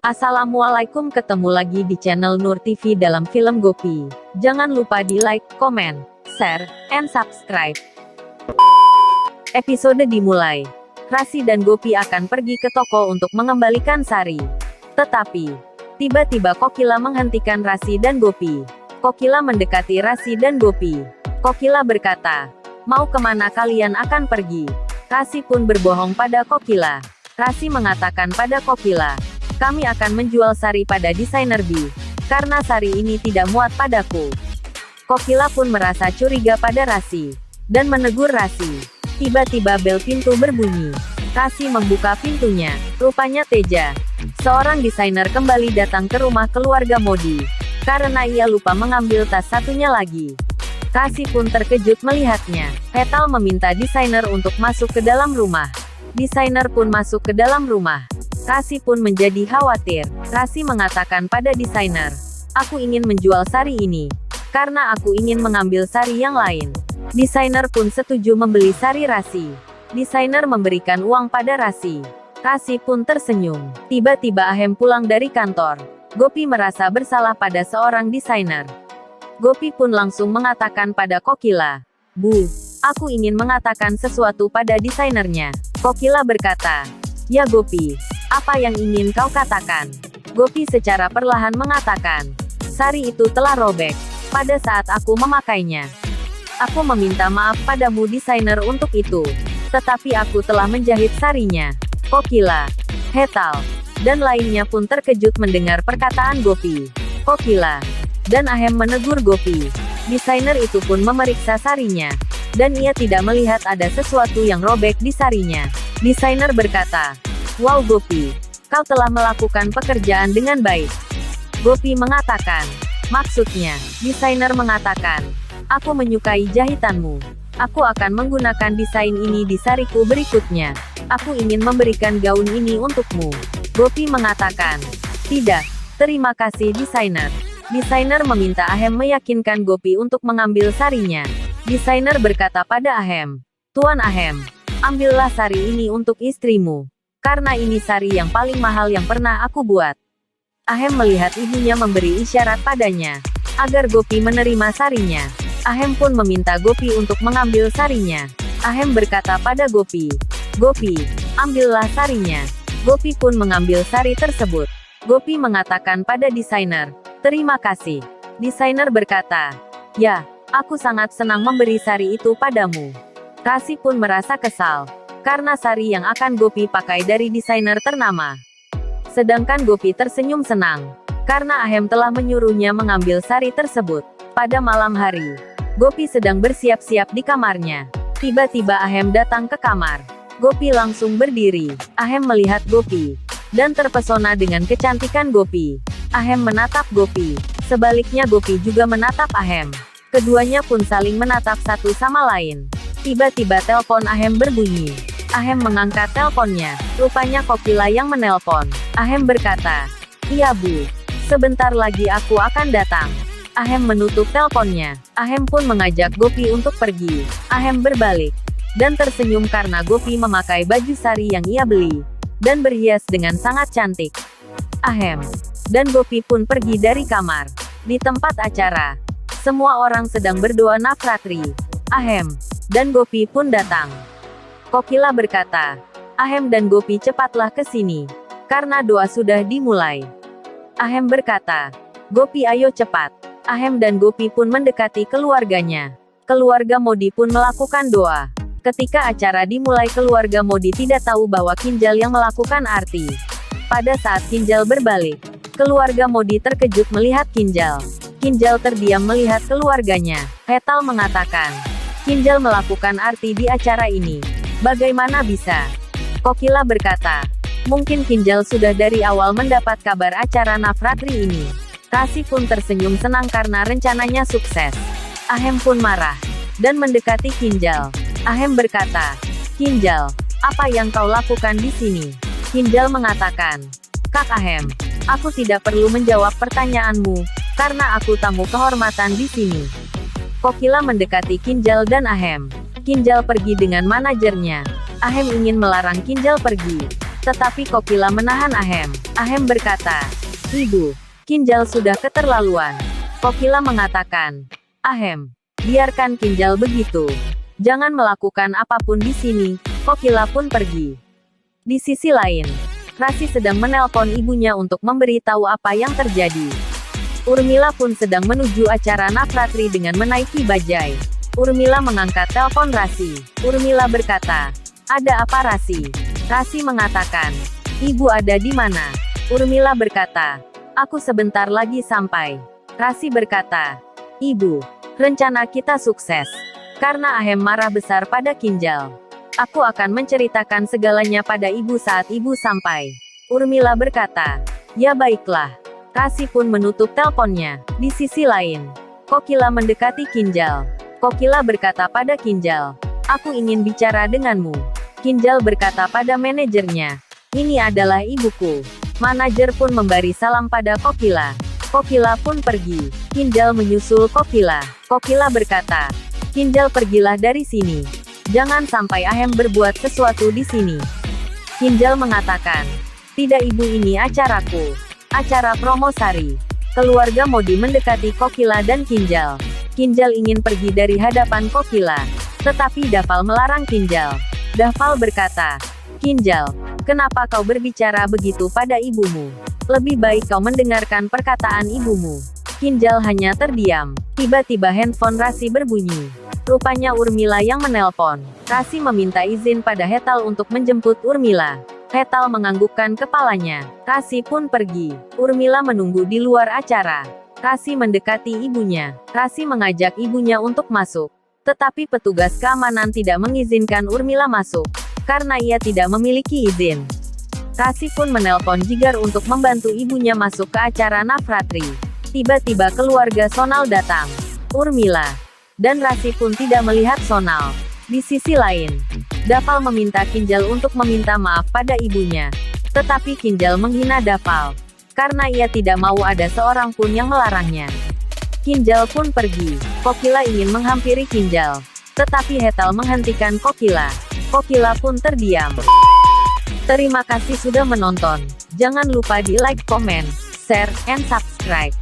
Assalamualaikum, ketemu lagi di channel Nur TV dalam film Gopi. Jangan lupa di like, comment, share, and subscribe. Episode dimulai. Rasi dan Gopi akan pergi ke toko untuk mengembalikan sari. Tetapi, tiba-tiba Kokila menghentikan Rasi dan Gopi. Kokila mendekati Rasi dan Gopi. Kokila berkata, "Mau kemana kalian akan pergi?" Rasi pun berbohong pada Kokila. Rasi mengatakan pada Kokila, "Kami akan menjual sari pada desainer B, karena sari ini tidak muat padaku." Kokila pun merasa curiga pada Rasi, dan menegur Rasi. Tiba-tiba bel pintu berbunyi. Rasi membuka pintunya. Rupanya Teja, seorang desainer, kembali datang ke rumah keluarga Modi, karena ia lupa mengambil tas satunya lagi. Rasi pun terkejut melihatnya. Hetal meminta desainer untuk masuk ke dalam rumah. Desainer pun masuk ke dalam rumah. Rasi pun menjadi khawatir. Rasi mengatakan pada desainer, "Aku ingin menjual sari ini, karena aku ingin mengambil sari yang lain." Desainer pun setuju membeli sari Rasi. Desainer memberikan uang pada Rasi. Rasi pun tersenyum. Tiba-tiba Ahem pulang dari kantor. Gopi merasa bersalah pada seorang desainer. Gopi pun langsung mengatakan pada Kokila, "Bu, aku ingin mengatakan sesuatu pada desainernya." Kokila berkata, "Ya Gopi, apa yang ingin kau katakan?" Gopi secara perlahan mengatakan, "Sari itu telah robek pada saat aku memakainya. Aku meminta maaf padamu desainer untuk itu. Tetapi aku telah menjahit sarinya." Kokila, Hetal, dan lainnya pun terkejut mendengar perkataan Gopi. Kokila dan Ahem menegur Gopi. Desainer itu pun memeriksa sarinya, dan ia tidak melihat ada sesuatu yang robek di sarinya. Desainer berkata, "Wow Gopi, kau telah melakukan pekerjaan dengan baik." Gopi mengatakan, "Maksudnya?" Desainer mengatakan, "Aku menyukai jahitanmu. Aku akan menggunakan desain ini di sariku berikutnya. Aku ingin memberikan gaun ini untukmu." Gopi mengatakan, "Tidak, terima kasih desainer." Desainer meminta Ahem meyakinkan Gopi untuk mengambil sarinya. Desainer berkata pada Ahem, "Tuan Ahem, ambillah sari ini untuk istrimu. Karena ini sari yang paling mahal yang pernah aku buat." Ahem melihat ibunya memberi isyarat padanya, agar Gopi menerima sarinya. Ahem pun meminta Gopi untuk mengambil sarinya. Ahem berkata pada Gopi, "Gopi, ambillah sarinya." Gopi pun mengambil sari tersebut. Gopi mengatakan pada desainer, "Terima kasih." Desainer berkata, "Ya, aku sangat senang memberi sari itu padamu." Rasi pun merasa kesal, karena sari yang akan Gopi pakai dari desainer ternama. Sedangkan Gopi tersenyum senang, karena Ahem telah menyuruhnya mengambil sari tersebut. Pada malam hari, Gopi sedang bersiap-siap di kamarnya. Tiba-tiba Ahem datang ke kamar. Gopi langsung berdiri. Ahem melihat Gopi, dan terpesona dengan kecantikan Gopi. Ahem menatap Gopi. Sebaliknya Gopi juga menatap Ahem. Keduanya pun saling menatap satu sama lain. Tiba-tiba telepon Ahem berbunyi. Ahem mengangkat teleponnya. Rupanya Kokila yang menelpon. Ahem berkata, "Iya Bu, sebentar lagi aku akan datang." Ahem menutup teleponnya. Ahem pun mengajak Gopi untuk pergi. Ahem berbalik, dan tersenyum karena Gopi memakai baju sari yang ia beli, dan berhias dengan sangat cantik. Ahem dan Gopi pun pergi dari kamar. Di tempat acara, semua orang sedang berdoa nafratri. Ahem dan Gopi pun datang. Kokila berkata, "Ahem dan Gopi, cepatlah ke sini, karena doa sudah dimulai." Ahem berkata, "Gopi, ayo cepat." Ahem dan Gopi pun mendekati keluarganya. Keluarga Modi pun melakukan doa. Ketika acara dimulai, keluarga Modi tidak tahu bahwa Kinjal yang melakukan arti. Pada saat Kinjal berbalik, keluarga Modi terkejut melihat Kinjal. Kinjal terdiam melihat keluarganya. Hetal mengatakan, "Kinjal melakukan arti di acara ini. Bagaimana bisa?" Kokila berkata, "Mungkin Kinjal sudah dari awal mendapat kabar acara nafratri ini." Rasi pun tersenyum senang karena rencananya sukses. Ahem pun marah, dan mendekati Kinjal. Ahem berkata, "Kinjal, apa yang kau lakukan di sini?" Kinjal mengatakan, "Kak Ahem, aku tidak perlu menjawab pertanyaanmu, karena aku tamu kehormatan di sini." Kokila mendekati Kinjal dan Ahem. Kinjal pergi dengan manajernya. Ahem ingin melarang Kinjal pergi. Tetapi Kokila menahan Ahem. Ahem berkata, "Ibu, Kinjal sudah keterlaluan." Kokila mengatakan, "Ahem, biarkan Kinjal begitu. Jangan melakukan apapun di sini." Kokila pun pergi. Di sisi lain, Rasi sedang menelpon ibunya untuk memberitahu apa yang terjadi. Urmila pun sedang menuju acara Navratri dengan menaiki bajai. Urmila mengangkat telepon Rasi. Urmila berkata, "Ada apa Rasi?" Rasi mengatakan, "Ibu ada di mana?" Urmila berkata, "Aku sebentar lagi sampai." Rasi berkata, "Ibu, rencana kita sukses. Karena Ahem marah besar pada Kinjal. Aku akan menceritakan segalanya pada ibu saat ibu sampai." Urmila berkata, "Ya baiklah." Rasi pun menutup teleponnya. Di sisi lain, Kokila mendekati Kinjal. Kokila berkata pada Kinjal, "Aku ingin bicara denganmu." Kinjal berkata pada manajernya, "Ini adalah ibuku." Manajer pun memberi salam pada Kokila. Kokila pun pergi. Kinjal menyusul Kokila. Kokila berkata, "Kinjal, pergilah dari sini. Jangan sampai Ahem berbuat sesuatu di sini." Kinjal mengatakan, "Tidak ibu, ini acaraku. Acara promosari." Keluarga Modi mendekati Kokila dan Kinjal. Kinjal ingin pergi dari hadapan Kokila. Tetapi Dafal melarang Kinjal. Dafal berkata, "Kinjal, kenapa kau berbicara begitu pada ibumu? Lebih baik kau mendengarkan perkataan ibumu." Kinjal hanya terdiam. Tiba-tiba handphone Rasi berbunyi. Rupanya Urmila yang menelpon. Rasi meminta izin pada Hetal untuk menjemput Urmila. Hetal menganggukkan kepalanya. Rasi pun pergi. Urmila menunggu di luar acara. Rasi mendekati ibunya. Rasi mengajak ibunya untuk masuk. Tetapi petugas keamanan tidak mengizinkan Urmila masuk. Karena ia tidak memiliki izin. Rasi pun menelpon Jigar untuk membantu ibunya masuk ke acara Navratri. Tiba-tiba keluarga Sonal datang. Urmila dan Rasi pun tidak melihat Sonal. Di sisi lain, Dafal meminta Kinjal untuk meminta maaf pada ibunya. Tetapi Kinjal menghina Dafal. Karena ia tidak mau ada seorang pun yang melarangnya. Kinjal pun pergi. Kokila ingin menghampiri Kinjal. Tetapi Hetal menghentikan Kokila. Kokila pun terdiam. Terima kasih sudah menonton. Jangan lupa di like, comment, share, and subscribe.